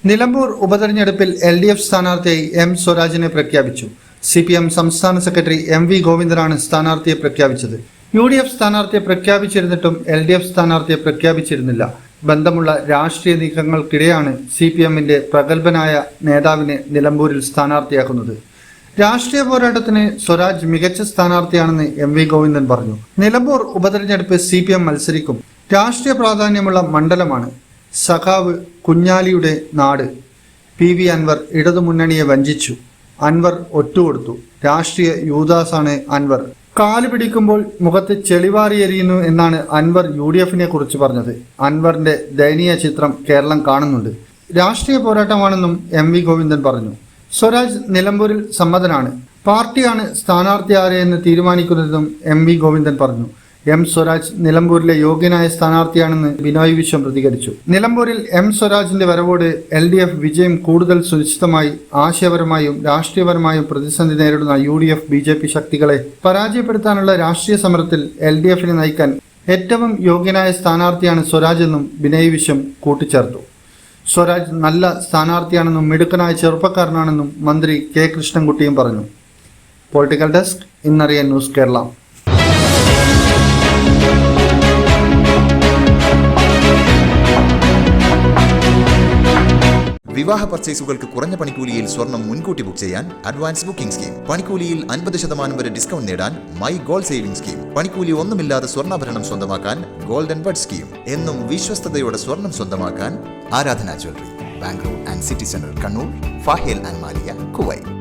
നിലമ്പൂർ ഉപതെരഞ്ഞെടുപ്പിൽ LDF സ്ഥാനാർത്ഥിയായി M. സ്വരാജിനെ പ്രഖ്യാപിച്ചു. CPM സംസ്ഥാന സെക്രട്ടറി MV ഗോവിന്ദനാണ് സ്ഥാനാർത്ഥിയെ പ്രഖ്യാപിച്ചത്. UDF സ്ഥാനാർത്ഥിയെ പ്രഖ്യാപിച്ചിരുന്നിട്ടും LDF സ്ഥാനാർത്ഥിയെ പ്രഖ്യാപിച്ചിരുന്നില്ല. ബന്ധമുള്ള രാഷ്ട്രീയ നീക്കങ്ങൾക്കിടെയാണ് CPMന്റെ പ്രഗത്ഭനായ നേതാവിനെ നിലമ്പൂരിൽ സ്ഥാനാർത്ഥിയാക്കുന്നത്. രാഷ്ട്രീയ പോരാട്ടത്തിന് സ്വരാജ് മികച്ച സ്ഥാനാർത്ഥിയാണെന്ന് MV ഗോവിന്ദൻ പറഞ്ഞു. നിലമ്പൂർ ഉപതെരഞ്ഞെടുപ്പ് CPM മത്സരിക്കും. രാഷ്ട്രീയ പ്രാധാന്യമുള്ള മണ്ഡലമാണ്. സഖാവ് കുഞ്ഞാലിയുടെ നാട്. PV അൻവർ ഇടതുമുന്നണിയെ വഞ്ചിച്ചു. അൻവർ ഒറ്റുകൊടുത്തു. രാഷ്ട്രീയ യൂദാസാണ് അൻവർ. കാല് പിടിക്കുമ്പോൾ മുഖത്ത് ചെളിവാരി എറിയുന്നു എന്നാണ് അൻവർ UDFനെ കുറിച്ച് പറഞ്ഞത്. അൻവറിന്റെ ദയനീയ ചിത്രം കേരളം കാണുന്നുണ്ട്. രാഷ്ട്രീയ പോരാട്ടമാണെന്നും MV ഗോവിന്ദൻ പറഞ്ഞു. സ്വരാജ് നിലമ്പൂരിൽ സമ്മതനാണ്. പാർട്ടിയാണ് സ്ഥാനാർത്ഥി ആരെയെന്ന് തീരുമാനിക്കുന്നതെന്നും MV ഗോവിന്ദൻ പറഞ്ഞു. M. സ്വരാജ് നിലമ്പൂരിലെ യോഗ്യനായ സ്ഥാനാർത്ഥിയാണെന്ന് ബിനോയ് വിശ്വം പ്രതികരിച്ചു. നിലമ്പൂരിൽ M. സ്വരാജിന്റെ വരവോട് LDF വിജയം കൂടുതൽ സുനിശ്ചിതമായി. ആശയപരമായും രാഷ്ട്രീയപരമായും പ്രതിസന്ധി നേരിടുന്ന UDF BJP ശക്തികളെ പരാജയപ്പെടുത്താനുള്ള രാഷ്ട്രീയ സമരത്തിൽ LDFനെ നയിക്കാൻ ഏറ്റവും യോഗ്യനായ സ്ഥാനാർത്ഥിയാണ് സ്വരാജ് എന്നും ബിനോയ് വിശ്വം കൂട്ടിച്ചേർത്തു. സ്വരാജ് നല്ല സ്ഥാനാർത്ഥിയാണെന്നും മിടുക്കനായ ചെറുപ്പക്കാരനാണെന്നും മന്ത്രി K. കൃഷ്ണൻകുട്ടിയും പറഞ്ഞു. പൊളിറ്റിക്കൽ ഡെസ്ക്, ഇന്നറിയാൻ ന്യൂസ് കേരള. വിവാഹ പർച്ചേസുകൾക്ക് കുറഞ്ഞ പണിക്കൂലിയിൽ സ്വർണം മുൻകൂട്ടി ബുക്ക് ചെയ്യാൻ അഡ്വാൻസ് ബുക്കിംഗ് സ്കീം. പണിക്കൂലിയിൽ 50% വരെ ഡിസ്കൗണ്ട് നേടാൻ മൈ ഗോൾഡ് സേവിംഗ് സ്കീം. പണിക്കൂലി ഒന്നുമില്ലാതെ സ്വർണ്ണാഭരണം സ്വന്തമാക്കാൻ ഗോൾഡൻ ബഡ് സ്കീം. എന്നും വിശ്വസ്തയോടെ സ്വർണം സ്വന്തമാക്കാൻ ആരാധന jewellery, Bangalore and city centre, Kannur, ഫാഹേൽ and Maliya, Kuwait.